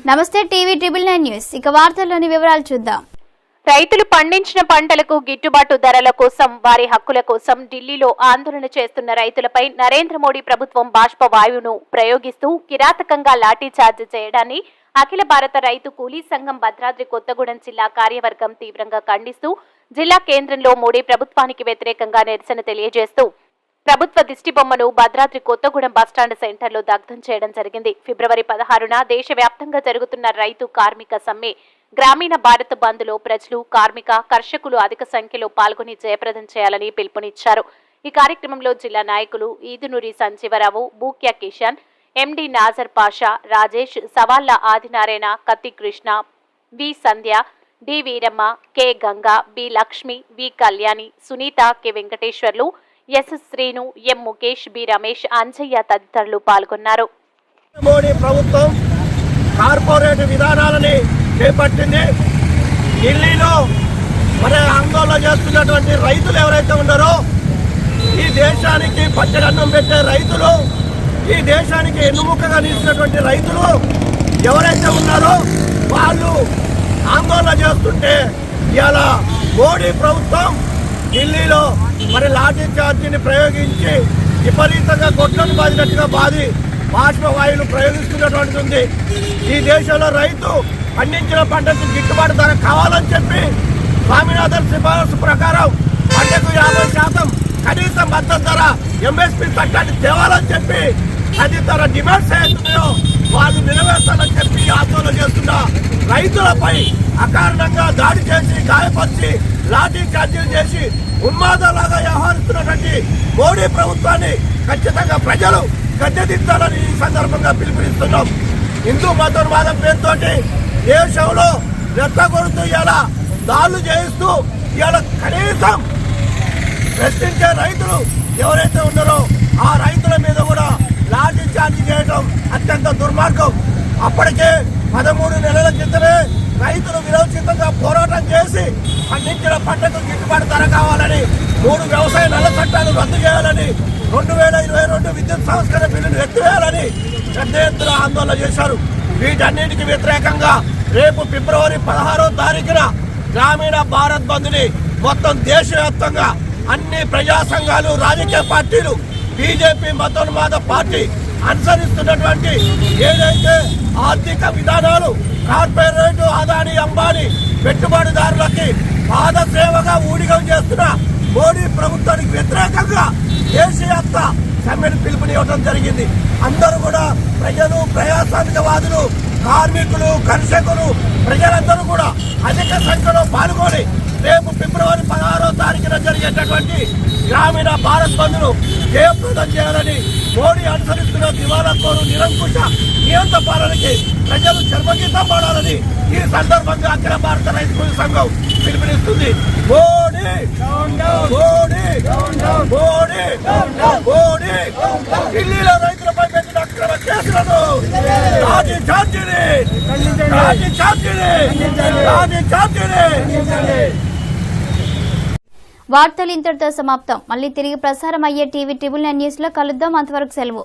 నమస్తే TV triple 9 news ఇక వార్తల్లోని వివరాలు చూద్దాం. రైతులు పండించిన పంటలకు గిట్టుబాటు ధరల కోసం వారి హక్కుల కోసం ఢిల్లీలో ఆందోళన చేస్తున్న రైతులపై నరేంద్ర మోడీ ప్రభుత్వం బాష్ప వాయువును ప్రయోగిస్తూ కిరాతకంగా లాఠీ చార్జ్ చేయడాన్ని అఖిల భారత రైతు కూలీ సంఘం భద్రాద్రి కొత్తగూడెం జిల్లా కార్యవర్గం తీవ్రంగా ఖండిస్తూ జిల్లా కేంద్రంలో మోడీ ప్రభుత్వానికి వ్యతిరేకంగా నిరసన తెలియజేస్తూ ప్రభుత్వ దిష్టిబొమ్మను భద్రాద్రి కొత్తగూడెం బస్టాండ్ సెంటర్లో దగ్ధం చేయడం జరిగింది. ఫిబ్రవరి 16న దేశవ్యాప్తంగా జరుగుతున్న రైతు కార్మిక సమ్మె గ్రామీణ భారత్ బంద్లో ప్రజలు కార్మిక కర్షకులు అధిక సంఖ్యలో పాల్గొని జయప్రదం చేయాలని పిలుపునిచ్చారు. ఈ కార్యక్రమంలో జిల్లా నాయకులు ఈదునూరి సంజీవరావు, బూక్యా కిషన్, ఎండి Nazar Pasha, Rajesh, Savalla Adinarayana, Katti Krishna, V Sandhya, D Veeramma, K Ganga, B Lakshmi, V Kalyani, Sunitha, K Venkateswarlu, S Srinu, M Mukesh, B Ramesh, Anjaiah తదితరులు పాల్గొన్నారు. మోడీ ప్రభుత్వం కార్పొరేట్ విధానాలని చేపట్టింది. ఢిల్లీలో మరి ఆందోళన చేస్తున్నటువంటి రైతులు ఎవరైతే ఉన్నారో, ఈ దేశానికి పచ్చడన్నం పెట్టే రైతులు, ఈ దేశానికి ఎన్నుముకగా నిలిచినటువంటి రైతులు ఎవరైతే ఉన్నారో వాళ్ళు ఆందోళన చేస్తుంటే ఇవాళ మోడీ ప్రభుత్వం ఢిల్లీలో మరి లాఠీ చార్జీని ప్రయోగించి విపరీతంగా గొడ్లను బాదినట్టుగా బాష్ప వాయువులు ప్రయోగిస్తున్నటువంటిది ఉంది. ఈ దేశంలో రైతు పండించిన పంటకు గిట్టుబాటు ధర కావాలని చెప్పి స్వామినాథన్ సిఫారసు ప్రకారం పంటకు 50% కనీస మద్దతు ధర ఎంఎస్పీ చట్టాన్ని తేవాలని చెప్పి తదితర డిమాండ్స్ ఏతున్నాయో వాళ్ళు నెరవేర్చాలని చెప్పి ఆందోళన చేస్తున్న రైతులపై అకారణంగా దాడి చేసి గాయపరిచి లాఠీ చార్జీలు చేసి ఉన్మాదంలాగా వ్యవహరిస్తున్నటువంటి మోడీ ప్రభుత్వాన్ని ఖచ్చితంగా ప్రజలు గద్దెదించాలని ఈ సందర్భంగా పిలుపునిస్తున్నాం. హిందూ మతోన్మాదం పేరుతోటి దేశంలో రెచ్చగొడుతూ ఇలా దాడులు చేయిస్తూ ఇలా కనీసం ప్రశ్నించే రైతులు ఎవరైతే ఉన్నారో ఆ రైతుల మీద కూడా లాఠీ చార్జీ చేయడం అత్యంత దుర్మార్గం. అప్పటికే 13 నెలల క్రితమే రైతులు విరోచితంగా పోరాటం చేసి పండించిన పంటకు గిట్టుబాటు ధర కావాలని 3 వ్యవసాయ నల్ల చట్టాలు రద్దు చేయాలని 2022 విద్యుత్ సంస్కరణ బిల్లును ఎత్తివేయాలని పెద్ద ఎత్తున ఆందోళన చేశారు. వీటన్నిటికీ వ్యతిరేకంగా రేపు ఫిబ్రవరి 16వ తారీఖున గ్రామీణ భారత్ బంద్ని మొత్తం దేశవ్యాప్తంగా అన్ని ప్రజా సంఘాలు, రాజకీయ పార్టీలు, బీజేపీ మతోన్మాద పార్టీ అనుసరిస్తున్నటువంటి ఏదైతే ఆర్థిక విధానాలు కార్పొరేట్ అదానీ అంబానీ పెట్టుబడిదారులకి పాదసేవగా ఊడిగం చేస్తున్న మోడీ ప్రభుత్వానికి వ్యతిరేకంగా దేశవ్యాప్త సమ్మెను పిలుపునివ్వడం జరిగింది. అందరూ కూడా ప్రజలు, ప్రజాస్వామికవాదులు, కార్మికులు, కర్షకులు, ప్రజలందరూ కూడా అధిక సంఖ్యలో పాల్గొని రేపు ఫిబ్రవరి 16వ తారీఖున జరిగేటటువంటి గ్రామీణ భారత్ బంద్ను జయప్రదం చేయాలని, మోడీ అనుసరిస్తున్న దివాలాకోరు నిరంకుశ నియంత్రణ పాలనకి ప్రజలు చర్మగీతం పాడాలని ఈ సందర్భంగా అఖిల భారత రైతు కూలీ సంఘం పిలుపునిస్తుంది. మోడీ మోడీ మోడీ మోడీ ఢిల్లీలో రైతులపై పెట్టిన అక్రమ కేసులను లాఠీ చార్జీని వార్తలు ఇంతటితో సమాప్తం. మళ్ళీ తిరిగి ప్రసారం అయ్యే టీవీ ట్రిబుల్ 9 న్యూస్ లో కలుద్దాం. అంతవరకు సెలవు.